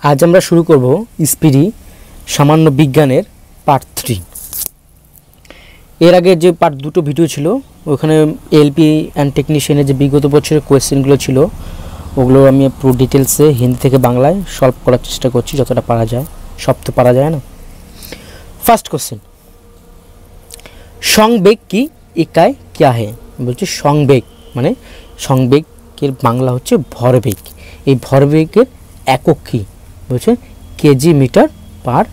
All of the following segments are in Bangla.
আজ আমরা শুরু করব স্পিডি সামান্য বিজ্ঞানের পার্ট 3। এর আগে যে পার্ট দুটো ভিডিও ছিল ওখানে এলপি অ্যান্ড টেকনিশিয়ানের যে বিগত বছরের কোয়েশ্চেনগুলো ছিল ওগুলো আমি পুরো ডিটেলসে হিন্দি থেকে বাংলায় সলভ করার চেষ্টা করছি যতটা পারা যায়। সব তো পারা যায় না। ফার্স্ট কোশ্চেন, সংবেগ কি ইকাই ক্যা হে? বলছে সংবেগ মানে সংবেগের বাংলা হচ্ছে ভরবেগ। এই ভরবেগের একক কী? বলছে কেজি মিটার পার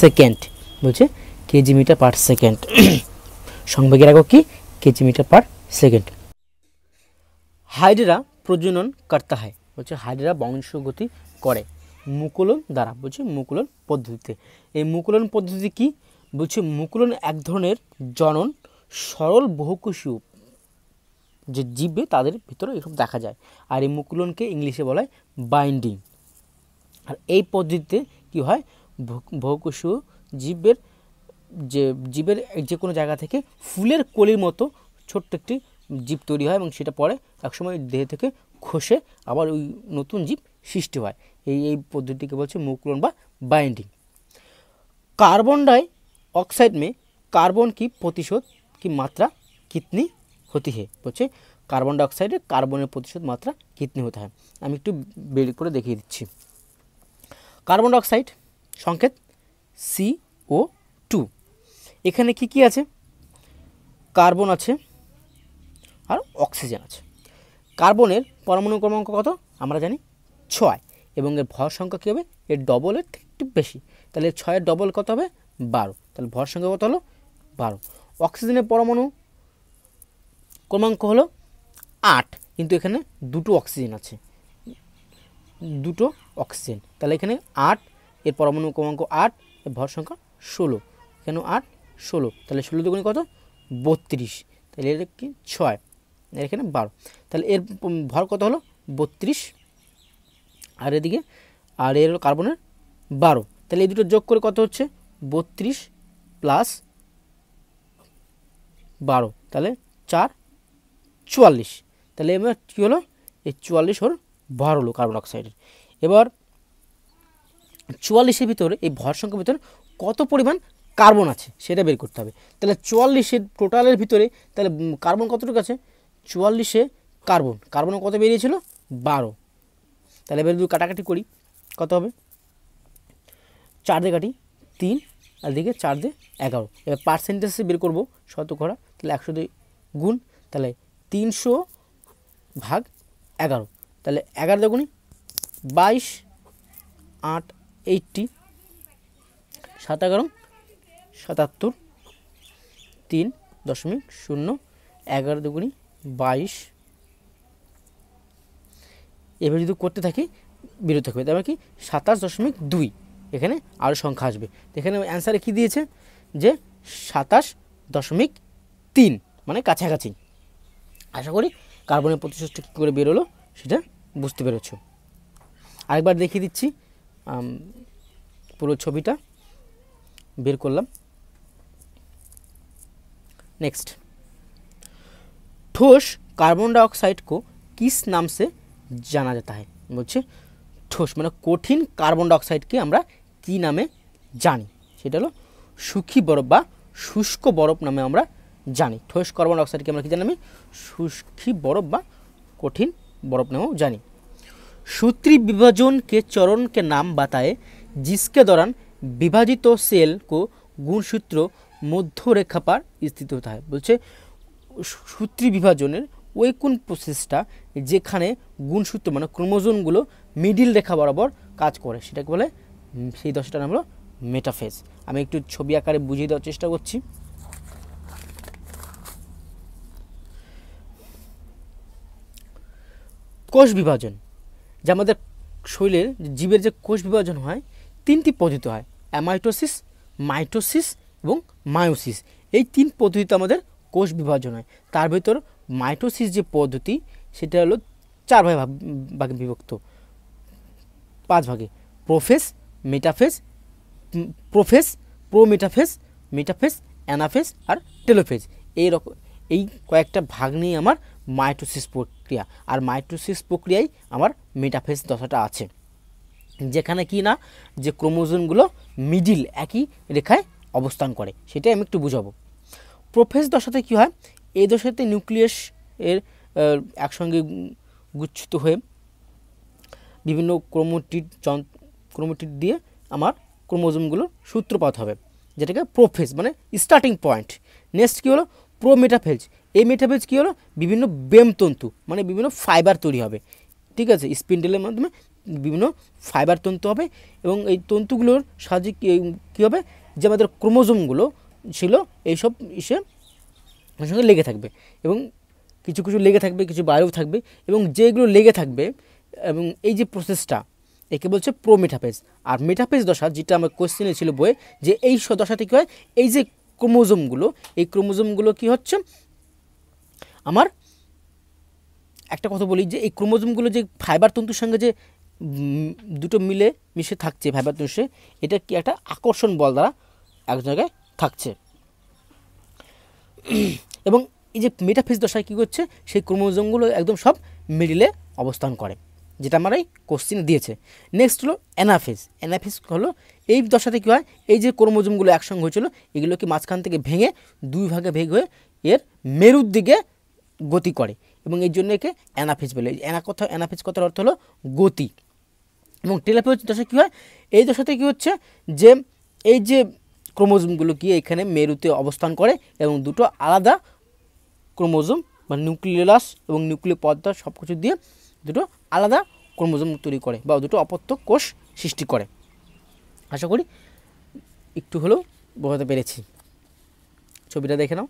সেকেন্ড। বলছে কেজি মিটার পার সেকেন্ড। সংবেগের একক কি? KG metre per second. Hydra প্রজনন করতে হয়। বলছে হাইড্রা বংশগতি করে মুকুলন দ্বারা। বলছে মুকুলন পদ্ধতিতে। এই মুকুলন পদ্ধতি কি? বলছে মুকুলন এক ধরনের জনন সরল বহুকোষীয় যে জীবে তাদের ভিতরে এসব দেখা যায়। আর এই মুকুলনকে ইংলিশে বলা হয় বাইন্ডিং। আর এই পদ্ধতিতে কি হয়, বহুকোষীয় জীবের যে কোনো জায়গা থেকে ফুলের কলির মতো ছোট্ট একটি জীব তৈরি হয় এবং সেটা পরে একসময় দেহ থেকে খসে আবার ওই নতুন জীব সৃষ্টি হয়। এই পদ্ধতিকে বলছে মুকুলন বা बाइंडिंग। कार्बन डाइऑक्साइड में कार्बन की प्रतिशत की मात्रा कितनी होती है? बोलছে कार्बन डाइऑक्साइडে कार्बনের प्रतिशत मात्रा कितनी होता है। আমি একটু বের করে দেখিয়ে দিচ্ছি। कार्बन डाइऑक्साइड সংকেত CO2। এখানে কি কি আছে? কার্বন আছে আর অক্সিজেন আছে। কার্বনের পরমাণু ক্রমাঙ্ক কত? আমরা জানি 6 এবং এর ভর সংখ্যা কী হবে? এর ডবলের একটু বেশি। তাহলে 6-এর ডবল কত হবে? 12। তাহলে ভর সংখ্যা কত হলো? 12। অক্সিজেনের পরমাণু ক্রমাঙ্ক হলো 8, কিন্তু এখানে দুটো অক্সিজেন আছে, দুটো অক্সিজেন। তাহলে এখানে 8, এর পরমাণু ক্রমাঙ্ক 8, এর ভর সংখ্যা 16। এখানে 8, 16, তাহলে 16 দুগুণে কত? 32। তাহলে এর কি 6, এখানে 12। তাহলে এর ভর কত হলো? 32। আর এদিকে আর এর হলো কার্বনের 12। তাহলে এই দুটো যোগ করে কত হচ্ছে? 32 প্লাস 12, তাহলে 4, 44। তাহলে এবার কী হলো? এই 44 ওর ভর হলো কার্বন অক্সাইডের। এবার 44-এর ভিতরে এই ভর সংখ্যার ভিতরে কত পরিমাণ কার্বন আছে সেটা বের করতে হবে। তাহলে 44-এর টোটালের ভিতরে তাহলে কার্বন কতটুকু আছে? 44-এ কার্বন কত বেরিয়েছিল? 12। তাহলে এবার যদি কাটাকাটি করি কত হবে? 4 দিয়ে কাটি 3, আর দিকে 4 দিয়ে 11। এবার পার্সেন্টেজে বের করবো শতকরা। তাহলে 100 দিয়ে গুণ, তাহলে 300 ভাগ 11। তাহলে 11 দুগুণে 22, 8 80, 7 11 77, 3.0, 11 দুগুণে 22। এবার যদি করতে থাকি বেরোতে থাকবে, তারপরে কি 27.2। এখানে আরও সংখ্যা আসবে। এখানে অ্যান্সারে কী দিয়েছে? যে 27.3, মানে কাছাকাছি। আশা করি কার্বনের প্রতিশোধটা কী করে বেরোলো সেটা বুঝতে পেরেছ। আরেকবার দেখিয়ে দিচ্ছি, পুরো ছবিটা বের করলাম। नेक्स्ट, ठोस कार्बन डाइऑक्साइड को किस नाम से जाना जाता है? বলছে ठोस মানে কঠিন কার্বন ডাইঅক্সাইডকে আমরা কি নামে জানি? সেটা হলো শুষ্ক বরফ বা শুষ্ক বরফ নামে আমরা জানি। ठोस कार्बन डाइऑक्साइड আমরা কি জানি? শুষ্ক বরফ বা কঠিন বরফ নামেও জানি। सूत्री विभाजन के चरण के नाम बताए जिसके दौरान विभाजित सेल को गुणसूत्र मध्य रेखा पर स्थित होता है। বলছে সূত্রী বিভাজনের ওই কোন প্রসেসটা যেখানে গুণসূত্র মানে ক্রোমোজোমগুলো মিডিল রেখা বরাবর কাজ করে সেটাকে বলে, সেই দশাটার নাম হলো মেটাফেজ। আমি একটু ছবি আকারে বুঝিয়ে দেওয়ার চেষ্টা করছি। কোষ বিভাজন, যে আমাদের শরীরের জীবের যে কোষ বিভাজন হয় 3টি পদ্ধতি হয়, অ্যামাইটোসিস, মাইটোসিস এবং মায়োসিস। এই 3 পদ্ধতিতে আমাদের কোষ বিভাজন হয়। তার ভিতর মাইটোসিস যে পদ্ধতি সেটা হলো 4 ভাগে বিভক্ত, 5 ভাগে: prophase, metaphase, prometaphase, metaphase, anaphase আর টেলোফেজ। এই কয়েকটা ভাগ নিয়ে আমার মাইটোসিস প্রক্রিয়া, আর মাইটোসিস প্রক্রিয়ায় আমার মেটাফেজ দশাটা আছে। যেখানে কি না যে ক্রোমোজোমগুলো মিডিল একই রেখায় অবস্থান করে, সেটাই আমি একটু বুঝাবো। প্রোফেজ দশাতে কি হয়, এই দশাতে নিউক্লিয়াস এর একসঙ্গে গুচ্ছিত হয়ে বিভিন্ন ক্রোমোটিড দিয়ে আমার ক্রোমোজোমগুলোর সূত্রপাত হবে, যেটাকে প্রোফেজ মানে স্টার্টিং পয়েন্ট। নেক্সট কী হলো, প্রোমেটাফেজ। এই মেটাফেজ কী হলো, বিভিন্ন বেমতন্তু মানে বিভিন্ন ফাইবার তৈরি হবে, ঠিক আছে, স্পিন্ডেলের মাধ্যমে বিভিন্ন ফাইবার তন্তু হবে, এবং এই তন্তুগুলোর সাহায্যে কী হবে, যে আমাদের ক্রোমোজোমগুলো ছিল এইসব সঙ্গে লেগে থাকবে, এবং কিছু কিছু লেগে থাকবে, কিছু বাইরেও থাকবে, এবং যেগুলো লেগে থাকবে এবং এই যে প্রসেসটা একে বলছে প্রোমেটাফেজ। আর মেটাফেজ দশা, যেটা আমার কোশ্চেনে ছিল বইয়ে, যে এই দশাতে কী হয়, এই যে ক্রোমোজোমগুলো, এই ক্রোমোজোমগুলো কী হচ্ছে, আমার একটা কথা বলি, যে এই ক্রোমোজোমগুলো যে ফাইবার তন্তুর সঙ্গে যে দুটো মিলে মিশে থাকছে ফাইবার তন্তুতে, এটা কি একটা আকর্ষণ বল দ্বারা এক জায়গায় থাকছে। এবং এই যে মেটাফেজ দশায় কী করছে, সেই ক্রোমোজোমগুলো একদম সব মিডিলে অবস্থান করে, যেটা আমার এই কোশ্চেনে দিয়েছে। নেক্সট হলো অ্যানাফেজ। অ্যানাফেজ হলো এই দশাতে কী হয়, এই যে ক্রোমোজোমগুলো একসঙ্গে হয়েছিল, এগুলোকে মাঝখান থেকে ভেঙে দুই ভাগে ভেগ হয়ে এর মেরুর দিকে গতি করে, এবং এই জন্য একে অ্যানাফেজ বলে। অ্যানাফেজ কথার অর্থ হলো গতি। এবং টেলোফেজ দশা কী হয়, এই দশাতে কী হচ্ছে, যে এই যে ক্রোমোজোমগুলো কি এখানে মেরুতে অবস্থান করে, এবং দুটো আলাদা ক্রোমোজোম বা নিউক্লিয়াস এবং নিউক্লিয় পর্দা সব কিছু দিয়ে দুটো আলাদা ক্রোমোজোম তৈরি করে, বা দুটো অপত্য কোষ সৃষ্টি করে। আশা করি একটু হলেও বোঝাতে পেরেছি। ছবিটা দেখে নাও।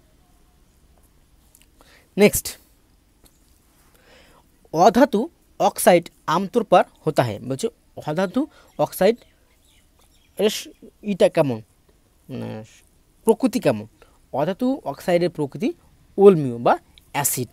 नेक्स्ट, अधातु ऑक्साइड आमतौर पर होता है। बोलছে अधातु ऑक्साइड এর ইটা কেমন, প্রকৃতি কেমন। अधातु ऑक्साइडের প্রকৃতি ओल्मीय বা एसिड।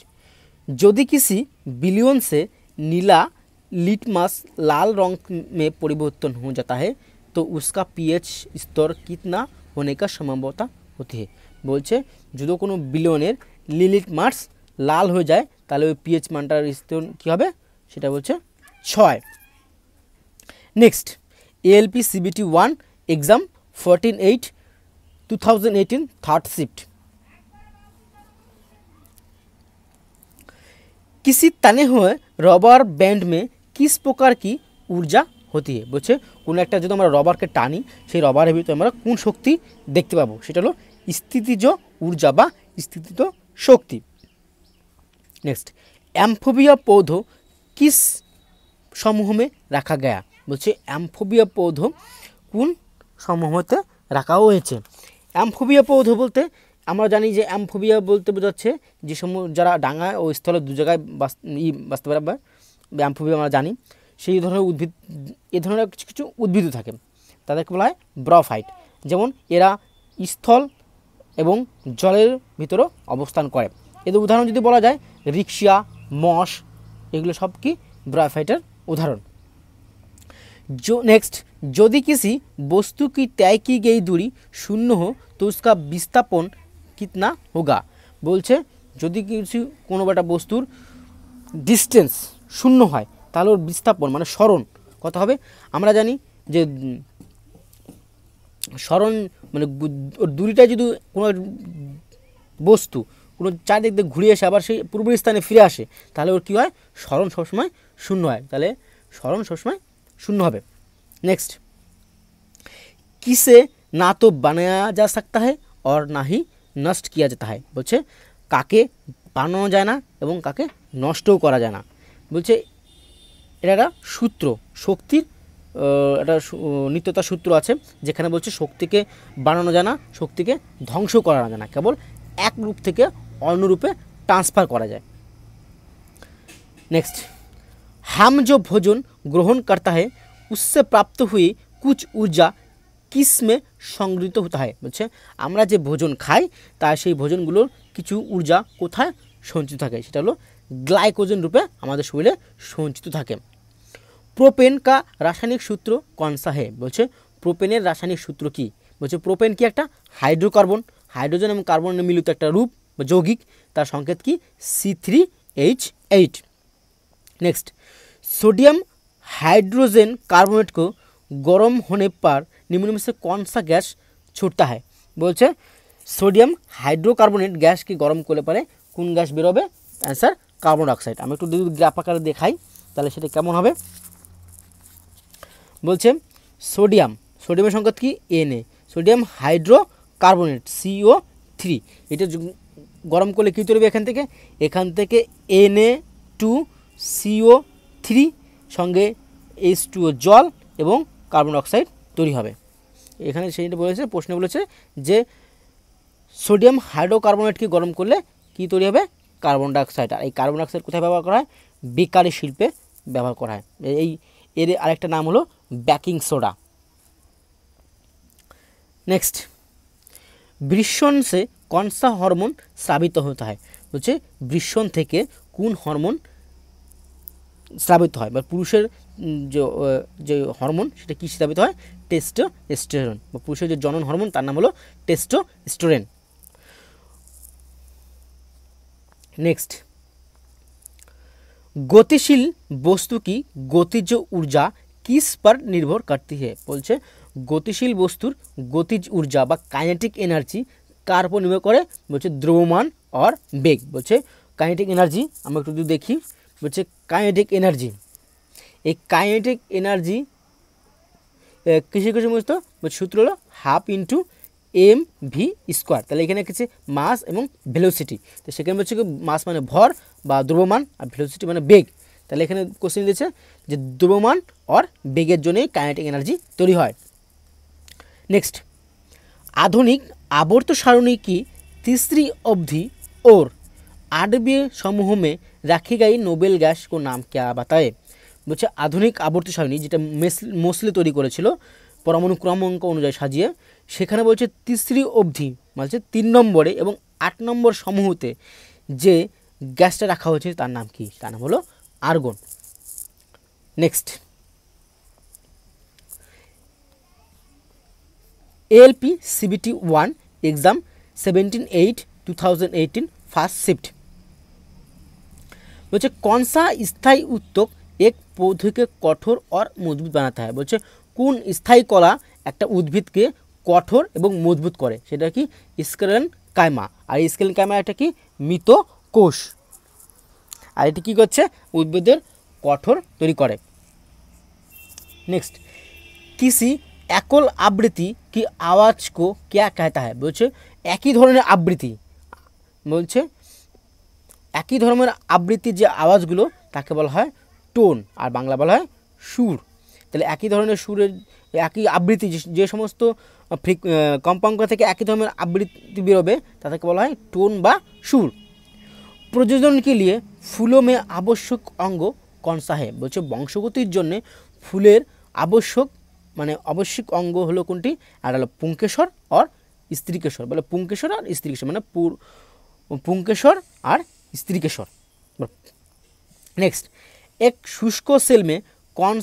यदि किसी विलयन से नीला लिटमस लाल रंग में परिवर्तन हो जाता है तो उसका पीएच स्तर कितना होने का संभावना होती है। बोलছে যদি কোনো বিলিয়নের লিটমাস লাল হয়ে যায় তাহলে ওই পিএইচ মানটার স্তর কী হবে, সেটা বলছে 6। Next, ALP CBT 1 exam 14/8/2018 third shift. किसी तने हुए रबर बैंड में किस प्रकार की ऊर्जा होती है। बोलছে কোনো একটা যদি আমরা রবারকে টানি, সেই রবারের ভিতরে আমরা কোন শক্তি দেখতে পাবো, সেটা হলো স্থিতিজ ऊर्जा বা স্থিতিজ शक्ति। नेक्स्ट, एम्फोबिया पौधों किस समूह में रखा गया। बोलছে एम्फोबिया पौधों কোন সমূহতে রাখা হয়েছে। एम्फोबिया पौधों বলতে আমরা জানি যে एम्फोबिया বলতে বোঝাচ্ছে যে সমূহ যারা ডাঙায় ও স্থলে দু জায়গায় বাঁচতে পারে, বা एम्फोबिया আমরা জানি সেই ধরনের উদ্ভিদ, এ ধরনের কিছু কিছু উদ্ভিদ থাকে, তাদেরকে বলা হয় ব্রফাইট। যেমন এরা স্থল এবং জলের ভিতরে অবস্থান করে। এদের উদাহরণ যদি বলা যায় রিক্সিয়া, মশ, এগুলো সব কি ব্রায়োফাইটের उदाहरण। जो नेक्स्ट, यदि किसी वस्तु की तय की गई दूरी शून्य हो तो उसका विस्थापन कितना होगा। बोलছে যদি কিছু কোনো একটা বস্তুর ডিস্টেন্স শূন্য হয় তাহলে ওর বিস্থাপন মানে সরণ কত হবে। আমরা জানি যে সরণ মানে ওর দূরিটা যদি কোনো বস্তু কোনো চারদিক দিয়ে ঘুরে এসে আবার সেই পূর্ব স্থানে ফিরে আসে তাহলে ওর কী হয়, সরণ সবসময় শূন্য হয়, তাহলে সরণ সবসময় শূন্য হবে। नेक्स्ट, किसे ना तो बनाया जा सकता है और ना ही नष्ट किया जाता है। बोलছে কাকে বানানো যায় না এবং কাকে নষ্টও করা যায় না। বলছে এটা একটা সূত্র, শক্তির একটা নিত্যতা সূত্র আছে, যেখানে বলছে শক্তিকে বানানো যায় না, শক্তিকে ধ্বংস করা যায় না, কেবল এক রূপ থেকে অন্য রূপে ट्रांसफर করা যায়। नेक्स्ट, हम जो भोजन ग्रहण करता है उससे प्राप्त हुई कुछ ऊर्जा किस में संग्रहित होता है। বলছে আমরা যে ভোজন খাই তার সেই ভোজনগুলোর কিছু ऊर्जा কোথায় সঞ্চিত থাকে, সেটা হলো গ্লাইকোজেন রূপে আমাদের শরীরে সঞ্চিত থাকে। प्रोपेन का रासायनिक सूत्र कौन सा है। বলছে প্রোপেনের রাসায়নিক সূত্র কি। বলছে প্রোপেন কি একটা হাইড্রোকার্বন, হাইড্রোজেন এবং কার্বনের মিলিত একটা রূপ বা যৌগিক, তার সংকেত কি C3H8। Next, sodium hydrogen carbonate को गर्म होने पर निम्न में से कौन सा गैस छूटता है বলছে সোডিয়াম হাইড্রোকার্বনেট গ্যাসকে গরম করলে পরে কোন গ্যাস বেরোবে অ্যান্সার কার্বন ডাইঅক্সাইড আমি একটু যদি গ্রাফ আকারে দেখাই তাহলে সেটা কেমন হবে বলছে সোডিয়ামের সংকেত কি Na সোডিয়াম হাইড্রোকার্বনেট CO3 এটা গরম করলে কী তৈরি হবে এখান থেকে Na2CO3 সঙ্গে H2O জল এবং কার্বন ডাইঅক্সাইড তৈরি হবে এখানে সেইটা বলেছে প্রশ্নে বলেছে যে সোডিয়াম হাইড্রোকার্বনেটকে গরম করলে কী তৈরি হবে কার্বন ডাইঅক্সাইড আর এই কার্বন ডাইঅক্সাইড কোথায় ব্যবহার করা হয় বেকারি শিল্পে ব্যবহার করা হয় এর আরেকটা নাম হলো বেকিং সোডা नेक्स्ट वृषण से कौन सा हॉर्मोन स्रावित होता है বলছে वृषण থেকে কোন হরমোন স্রাবিত হয় বা পুরুষের যে হরমোন সেটা কি স্রাবিত হয় টেস্টোস্টেরন বা পুরুষের যে জনন হরমোন তার নাম হলো টেস্টোস্টেরন नेक्स्ट गतिशील वस्तु की गतिज ऊर्जा किस पर निर्भर करती है बोलছে गतिशील वस्तुर गतिज ऊर्जा বা কাইনেটিক এনার্জি কার উপর নির্ভর করে বলছে দ্রব্যমান और বেগ বলছে কাইনেটিক এনার্জি আমরা একটু যদি দেখি বলছে কাইনেটিক এনার্জি এই কাইনেটিক এনার্জি কিসে বুঝতো বলছে সূত্র হলো হাফ ইন্টু mv স্কোয়ার তাহলে এখানে কিছু মাস এবং ভেলোসিটি তো সেখানে বলছে কি মাস মানে ভর বা দ্রব্যমান আর ভেলোসিটি মানে বেগ তাহলে এখানে কোশ্চেন দিয়েছে যে দ্রব্যমান और বেগের জন্যই কাইনেটিক এনার্জি তৈরি হয় नेक्स्ट आधुनिक आवर्त सारणी की तीसरी अवधि और आणविक समूह में रखी गई नोबेल गैस को नाम क्या बताए বলছে আধুনিক আবর্ত সারণী যেটা মোসলে তৈরি করেছিল পরমাণু ক্রমাঙ্ক অনুযায়ী সাজিয়ে সেখানে বলছে তিসরি অবধি বলছে 3 নম্বরে এবং 8 নম্বর সমূহতে যে গ্যাসটা রাখা হয়েছে তার নাম কি তার নাম হলো argon next ALP CBT 1 exam 17/8/2018 first shift बोलছে कौन सा स्थायी उत्तक एक पौधे के कठोर और मजबूत बनाता है बोलছে কোন স্থায়ী কলা একটা উদ্ভিদকে কঠোর এবং মজবুত করে সেটা কি স্কেলেন কাইমা আর স্কেলেন কাইমা এটা কি মৃত কোষ আর এটা কি করছে উদ্ভিদের কঠোর তৈরি করে नेक्स्ट किसी एकल आवृत्ति की आवाज़ को क्या कहता है बोलছে একই ধরনের আবৃত্তি বলছে একই ধরনের আবৃত্তির যে আওয়াজগুলো তাকে বলা হয় টোন আর বাংলা বলা হয় সুর তাহলে একই ধরনের সুরের একই আবৃত্তি যে সমস্ত কম্পাঙ্ক থেকে একই ধরনের আবৃত্তি বেরোবে তাদেরকে বলা হয় টোন বা সুর প্রজনন के लिए फूलों में आवश्यक अंग कौन सा है বলছে বংশগতির জন্য ফুলের আবশ্যক মানে আবশ্যিক অঙ্গ হলো কোনটি আর হলো পুংকেশর আর স্ত্রীকেশর বলে পুংকেশর আর স্ত্রীকেশর মানে पुंकेश्वर और स्त्रीकेश्वर नेक्स्ट एक शुष्क सेल में कौन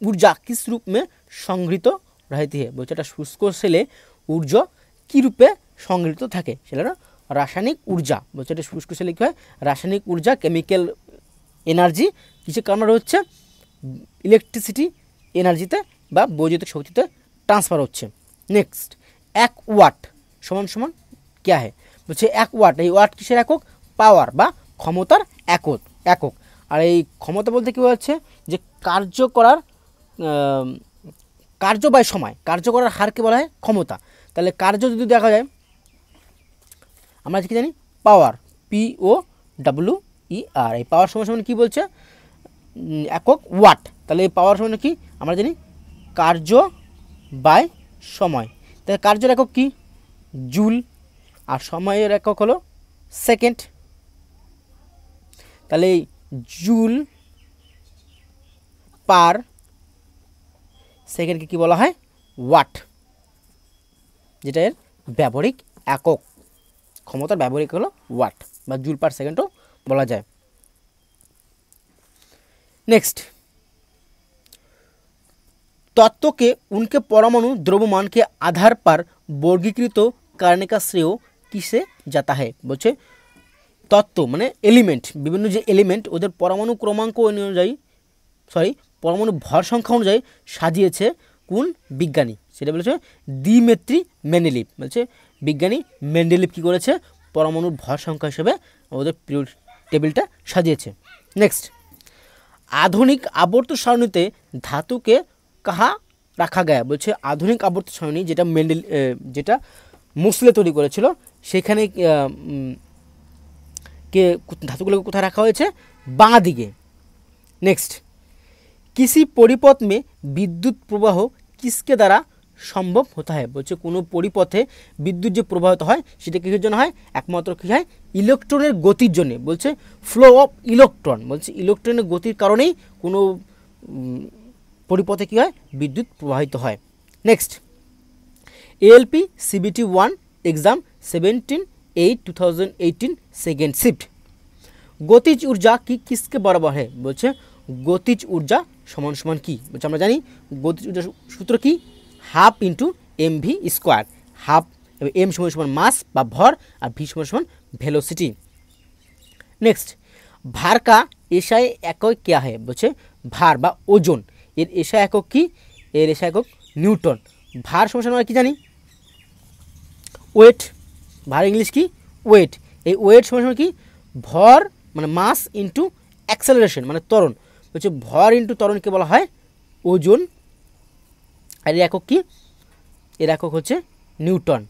ऊर्जा किस रूप में संग्रहित रहती है बोलते शुष्क सेले ऊर्जा कि रूपे संग्रहित थाके सेटा रासायनिक ऊर्जा बोलते शुष्क सेले कि रासायनिक ऊर्जा केमिकल एनार्जी किसे कन्वर्ट होच्छे इलेक्ट्रिसिटी एनार्जीते बा बৈদ্যুতিক शक्तिते ट्रांसफार होच्छे नेक्स्ट एक वाट समान समान क्या है বলছে এক ওয়াট এই ওয়াট কিসের একক পাওয়ার বা ক্ষমতার একক একক আর এই ক্ষমতা বলতে কি হচ্ছে যে কার্য করার কার্যবায় সময় কার্য করার হারকে বলা হয় ক্ষমতা তাহলে কার্য যদি দেখা যায় আমরা কি জানি পাওয়ার POWER এই পাওয়ার সমান সমান কি বলছে একক ওয়াট তাহলে এই পাওয়ার সমান কি আমরা জানি কার্য বাই সময় তাহলে কার্যের একক কি জুল আর সময়ের একক হলো সেকেন্ড তাহলে জুল পার সেকেন্ডকে কি বলা হয় ওয়াট যেটা এর ব্যবহারিক একক ক্ষমতার ব্যবহারিক হলো ওয়াট বা জুল পার সেকেন্ডও বলা যায় नेक्स्ट तत्व के उनके परमाणु द्रव्यमान के आधार पर वर्गीकृत करने का श्रेय किसे जाता है बोलছে तत्व माने एलिमेंट विभिन्न जो एलिमेंट ओদের परमाणु क्रमांक अनुयायी পরমাণু ভর সংখ্যা অনুযায়ী সাজিয়েছে কোন বিজ্ঞানী? সেটা বলেছে দিমিত্রি মেন্ডেলিভ। বলছে বিজ্ঞানী মেন্ডেলিভ কী করেছে? পরমাণুর ভর সংখ্যা হিসেবে আমাদের পিরিয়ড টেবিলটা সাজিয়েছে। নেক্সট, আধুনিক আবর্ত সারণীতে ধাতুকে কাহা রাখা গায়া? বলছে আধুনিক আবর্ত সারণী যেটা মোসলে তৈরি করেছিল সেখানে কে ধাতুগুলোকে কোথায় রাখা হয়েছে? বাঁ দিকে। নেক্সট, किसी परिपथ में विद्युत प्रवाह किसके द्वारा সম্ভব হতে হয়? বলছে কোনো পরিপথে বিদ্যুৎ যে প্রবাহিত হয় সেটা কিসের জন্য হয়? একমাত্র কী হয়? ইলেকট্রনের গতির জন্য। বলছে ফ্লো অফ ইলেকট্রন। বলছে ইলেকট্রনের গতির কারণেই কোনো পরিপথে কী হয়? বিদ্যুৎ প্রবাহিত হয়। Next, ALP CBT 1 exam 17/8/2018 second shift. गतिज ऊर्जा की किसके बराबर है? बोलছে गतिज ऊर्जा समान समान की? बोलছে আমরা জানি गतिज ऊर्जा सूत्र की half into mv square. Half m समान समान मास বা ভর আর v समान समान ভেলোসিটি। नेक्स्ट, भार का एसआई एকক क्या है? बोलছে भार বা ওজন এর এসআই একক কি? এর এসআই একক নিউটন। ভার সমান সমান কি জানি? ওয়েট। ভার ইংলিশ কি? ওয়েট। এই ওয়েট সমান সমান কি? ভর মানে মাস ইন্টু অ্যাক্সেলারেশন মানে ত্বরণ। বলছে ভর ইন্টু ত্বরণকে বলা হয় ওজন। আর এর একক কি? এর একক হচ্ছে নিউটন।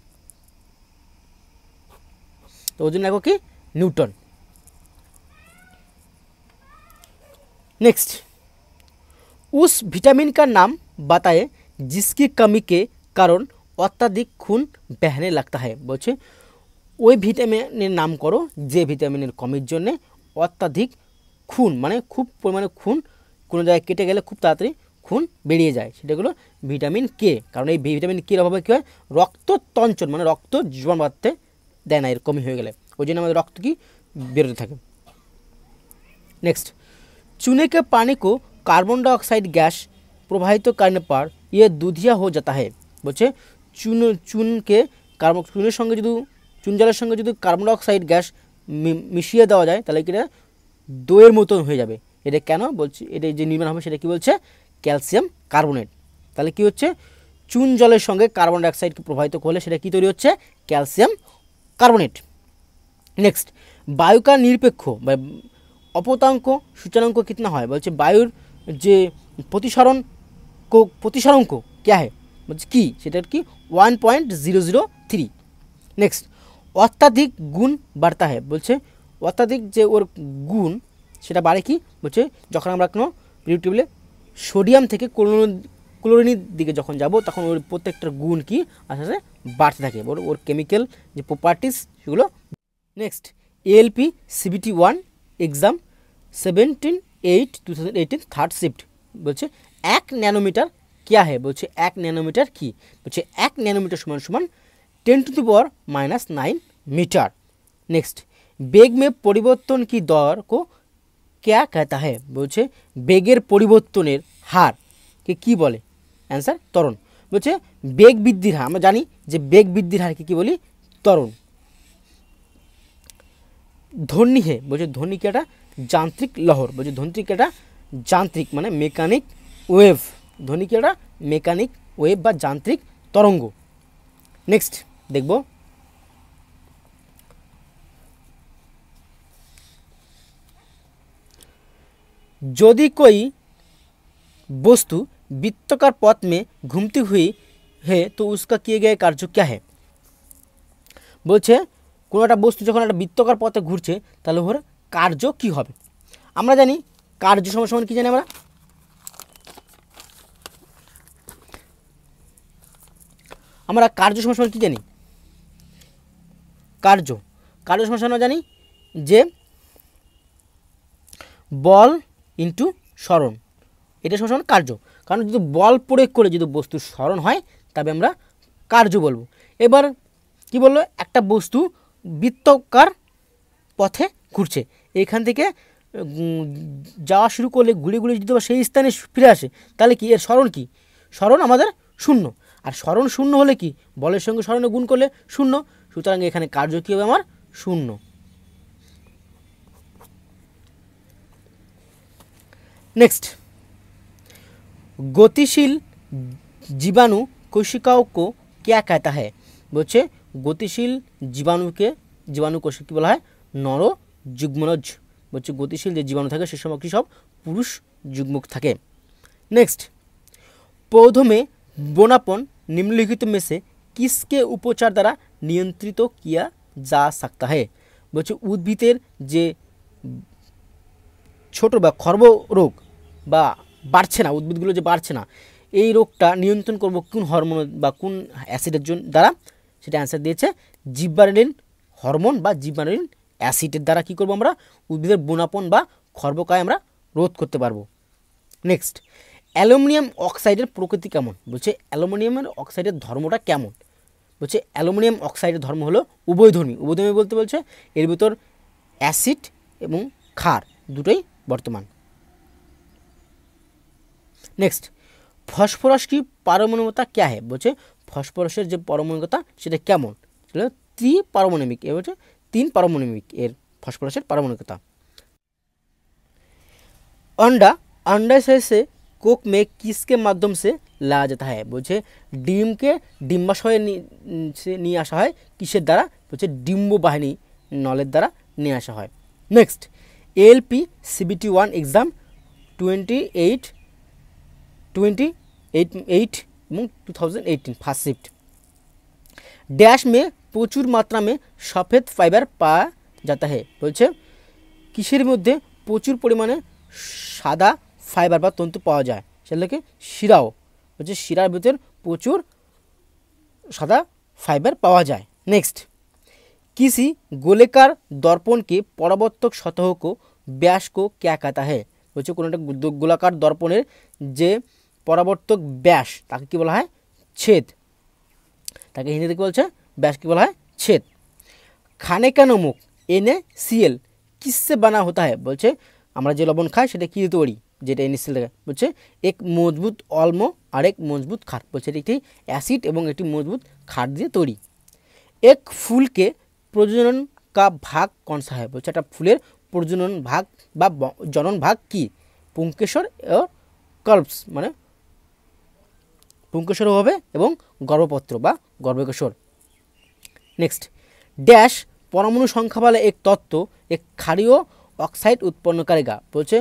তো ওজন একক কি? নিউটন। नेक्स्ट, उस विटामिन का नाम बताए जिसकी कमी के कारण अत्यधिक खून बहने लगता है। बोलছে ওই ভিটামিনের নাম করো যে ভিটামিনের কমির জন্য অত্যাধিক খুন মানে খুব পরিমাণে খুন কোনো জায়গায় কেটে গেলে খুব তাড়াতাড়ি খুন বেরিয়ে যায়, সেটা হলো ভিটামিন কে। কারণ এই ভিটামিন কের অভাবে কী হয়? রক্ত তঞ্চন মানে রক্ত জীবন বাড়তে দেয় না এর কমি হয়ে গেলে, ওই জন্য আমাদের রক্ত কি বেরোতে থাকে। नेक्स्ट, चूने के पानी को कार्बन डाइऑक्साइड गैस प्रवाहित करने पर यह दूधिया हो जाता है। बोलছে চুনকে চুনের সঙ্গে যদি চুন জলের সঙ্গে যদি কার্বন ডাইঅক্সাইড গ্যাস মিশিয়ে দেওয়া যায় তাহলে কি এটা দইয়ের মতন হয়ে যাবে। এটা কেন? বলছি এটা যে নির্মাণ হবে সেটা কি বলছে? Calcium carbonate. তাহলে কি হচ্ছে? চুন জলের সঙ্গে কার্বন ডাইঅক্সাইডকে প্রবাহিত করলে সেটা কি তৈরি হচ্ছে? Calcium carbonate. নেক্সট, বায়ু का निरपेक्ष অপতাঙ্ক সূচনাঙ্ক कितना হয়? বলছে বায়ুর যে প্রতিসরণাঙ্ক क्या है? বলছে কি? সেটা কি? 1.003। নেক্সট, অত্যাধিক গুণ বাড়তা है। বলছে অত্যাধিক যে ওর গুণ সেটা বাড়ে কি? বলছে যখন আমরা কোনো পিরিয়ড টেবিলে সোডিয়াম থেকে ক্লোরিনের দিকে যখন যাব তখন ওর প্রত্যেকটার গুণ কি আস্তে আস্তে বাড়তে থাকে, ওর কেমিক্যাল যে প্রপার্টিস সেগুলো। Next, ALP CBT 1 exam 17/8/2018 third shift. बोलছে 1 नैनोमीटर क्या है? बोलছে 1 नैनोमीटर की? बोलছে 1 नैनोमीटर समान समान 10⁻⁹ मीटर। नेक्स्ट, बेग में परिवर्तन की दर को क्या कहता है? बोलছে বেগের পরিবর্তনের হার কে কি বলে? অ্যান্সার ত্বরণ। বলছে বেগ বৃদ্ধির হার, আমরা জানি যে বেগ বৃদ্ধির হারকে কি বলি? ত্বরণ। ধ্বনি হে বলছে ধ্বনি কি একটা যান্ত্রিক লহর। বলছে ধ্বনি কি একটা যান্ত্রিক মানে মেকানিক ওয়েভ। ধ্বনি কি একটা মেকানিক ওয়েভ বা যান্ত্রিক তরঙ্গ। নেক্সট দেখব, यदि कोई वस्तु वृत्ताकार पथ में घूमती हुई है तो उसका किए गए कार्य क्या है? বলছে কোনো একটা বস্তু যখন একটা বৃত্তাকার পথে ঘুরছে তাহলে ওর কার্য কী হবে? আমরা জানি কার্য সমান সমান কী জানি? আমরা কার্য সমান সমান কী জানি? কার্য সমান সমান জানি যে বল ইন্টু সরণ, এটা সমান সমান কার্য। কারণ যদি বল প্রয়োগ করে যদি বস্তুর সরণ হয় তবে আমরা কার্য বলবো। এবার কি বললো? একটা বস্তু বৃত্তাকার পথে ঘুরছে, এখান থেকে যাওয়া শুরু করলে ঘুরে ঘুরে যদি সেই স্থানে ফিরে আসে তাহলে কি এর সরণ কি? সরণ আমাদের শূন্য। আর সরণ শূন্য হলে কি বলের সঙ্গে সরণে গুণ করলে শূন্য, সুতরাং এখানে কার্য কী হবে? আমার শূন্য। নেক্সট, गतिशील जीवाणु कोशिकाओं को क्या कहता है বলছে গতিশীল জীবাণু কোষ কি বলা হয় নর যুগ্মনজ বলছে গতিশীল যে জীবাণু থাকে সে সময় কি সব পুরুষ যুগ্মক থাকে नेक्स्ट पौधों में बोनापन निम्नलिखित में से किसके उपचार द्वारा नियंत्रित किया जा सकता है বলছে উদ্ভিদের যে ছোট বা খর্ব রোগ বা বাড়ছে না উদ্ভিদগুলো যে বাড়ছে না এই রোগটা নিয়ন্ত্রণ করব কোন হরমোন বা কোন অ্যাসিডের দ্বারা সেটা অ্যান্সার দিয়েছে জিব্বারেলিন হরমোন বা জিব্বারেলিন অ্যাসিডের দ্বারা কি করব আমরা উদ্ভিদের বোনাপন বা খর্বকায় আমরা রোধ করতে পারবো নেক্সট অ্যালুমিনিয়াম অক্সাইডের প্রকৃতি কেমন বলছে অ্যালুমিনিয়ামের অক্সাইডের ধর্মটা কেমন বলছে অ্যালুমিনিয়াম অক্সাইডের ধর্ম হলো উভয়ধর্মী বলতে বলছে এর ভিতর অ্যাসিড এবং ক্ষার দুটোই বর্তমান নেক্সট ফসফরাস की पारमाणुकता क्या है বলছে ফসফরাসের যে পারমাণবিকতা সেটা কেমন সেটা ত্রিপারমাণবিক এ বলছে 3 পারমাণবিক এর ফসফরাসের পারমাণবিকতা अंडा से कोक में किसके माध्यम से लाया जाता है बोलছে ডিমকে ডিম্বাশয়ে से নিয়ে আসা হয় কিসের দ্বারা বলছে ডিম্ব বাহিনী নলের দ্বারা নিয়ে আসা হয় নেক্সট এএলপি সিবিটি 1 एग्जाम 28 এবং 2018 फर्स्ट शिफ्ट डैश में प्रचुर मात्रा में सफ़ेद फाइबर पाया जाता है বলছে কিসের মধ্যে প্রচুর পরিমাণে সাদা ফাইবার বা তন্তু পাওয়া যায় সেটাকে শিরাও বলছে শিরার ভিতর প্রচুর সাদা ফাইবার পাওয়া যায় नेक्स्ट किसी गोलेकार दर्पण के परावर्तक सतह को व्यास को क्या कहता है বলছে কোনো একটা গোলাকার দর্পণের যে পরাবর্তক ব্যাস তাকে কি বলা হয় छेद তাকে হিন্দিতে কি বলছে ব্যাস কি বলা হয় छेद खाने का नमक NaCl किससे बना होता है বলছে আমরা যে লবণ খাই সেটা কি তৈরি যেটা NaCl থেকে বলছে এক মজবুত অম্ল আর এক মজবুত ক্ষার বলছে এটি অ্যাসিড এবং এটি মজবুত ক্ষার দিয়ে তৈরি এক फूल के प्रजनन का भाग कौन सा है বলছে একটা ফুলের প্রজনন ভাগ বা জনন ভাগ কি পুংকেশর ও কার্পস মানে পুংকেশর হবে এবং গর্ভপত্র বা গর্ভকেশর नेक्स्ट डैश परमाणु संख्या वाला एक तत्व एक क्षारीय অক্সাইড उत्पन्न करेगा বলছে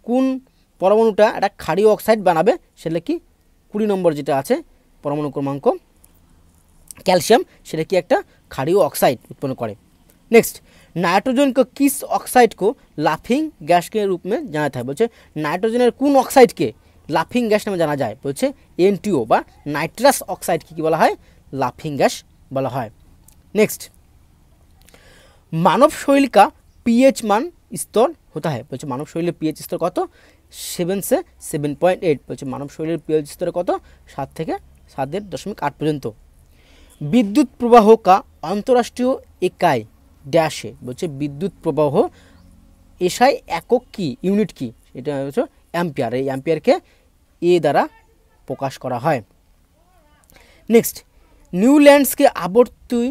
কোন পরমাণুটা একটা ক্ষারীয় অক্সাইড বানাবে সেটা কি 20 নম্বর যেটা আছে परमाणु क्रमांक कैल्शियम সেটা কি একটা क्षारीय ऑक्साइड उत्पन्न करे नेक्स्ट नाइट्रोजन को किस ऑक्साइड को लाफिंग गैस के रूप में जाना जाता है बोलছে नाइट्रोजन কোন ऑक्साइड के लाफिंग गैस नामे जाना যায় बोलছে NTO বা नाइट्रास ऑक्साइड की বলা হয় लाफिंग गैस বলা হয় नेक्स्ट मानव शरीर का पीएच मान स्तर होता है बोलছে मानव शरीर पीएच स्तर कत 7 से 7.8 बोलছে मानव शरीर पीएच स्तर कत 7 থেকে 7.8 पर्यন্ত विद्युत प्रवाह का अंतरराष्ट्रीय इकाई डैश है बोलছে विद्युत प्रवाह एसआई एकक की यूनिट की এটা হচ্ছে অ্যাম্পিয়ার এই অ্যাম্পিয়ারকে এ দ্বারা প্রকাশ করা হয় नेक्स्ट न्यूलैंड्स के आवर्ती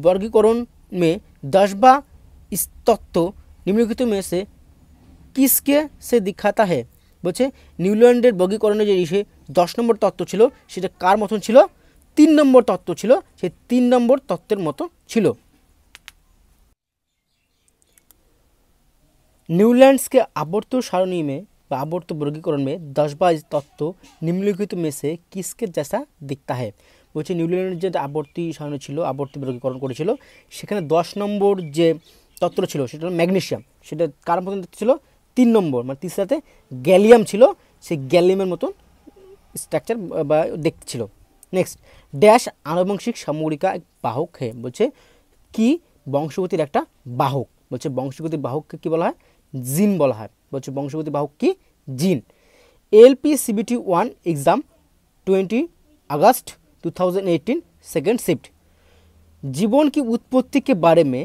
वर्गीकरण में 10वां इस तत्व निम्नलिखित में से किसके से दिखाता है बोलছে নিউল্যান্ডের বর্গীকরণে যে 10 নম্বর তত্ত্ব ছিল সেটা কার মতন ছিল 3 নম্বর তত্ত্ব ছিল সেই 3 নম্বর তত্ত্বের মতো ছিল न्यूलैंड्स के आवर्त सारणी में आवर्त वर्गीकरण में 10वां तत्व निम्नलिखित में से किसके जैसा दिखता है বলছে নিউল্যান্ডের যে আবর্তি সারণী ছিল আবর্তি বর্গীকরণ করেছিল সেখানে 10 নম্বর যে তত্ত্ব ছিল সেটা হলো ম্যাগনেসিয়াম সেটা কার মতন ছিল 3 নম্বর মানে তিনটাতে গ্যালিয়াম ছিল সেই গ্যালিয়ামের মতন স্ট্রাকচার বা দেখতে ছিল नेक्स्ट ড্যাশ আনুবংশিক সামগ্রিকা এক বাহক है বলছে কি বংশগতির একটা বাহক বলছে বংশগতির বাহককে কি বলা হয় জিন বলা হয় বলছে বংশগতির বাহক কি জিন एलपी सीबीटी 1 एग्जाम 20 अगस्त 2018 सेकेंड शिफ्ट जीवन की उत्पत्ति के बारे में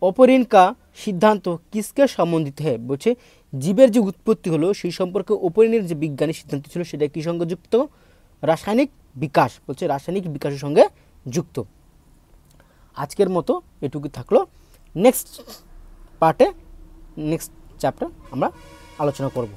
ऑपरेन का सिद्धांत किसके संबंधित है बोलছে জীবের যে উৎপত্তি হলো সেই সম্পর্কে অপরিনের যে বিজ্ঞানী সিদ্ধান্ত ছিল সেটা কি সঙ্গে যুক্ত রাসায়নিক বিকাশ বলছে রাসায়নিক বিকাশের সঙ্গে যুক্ত আজকের মতো এটুকু থাকলো নেক্সট পার্টে নেক্সট চ্যাপ্টার আমরা আলোচনা করব।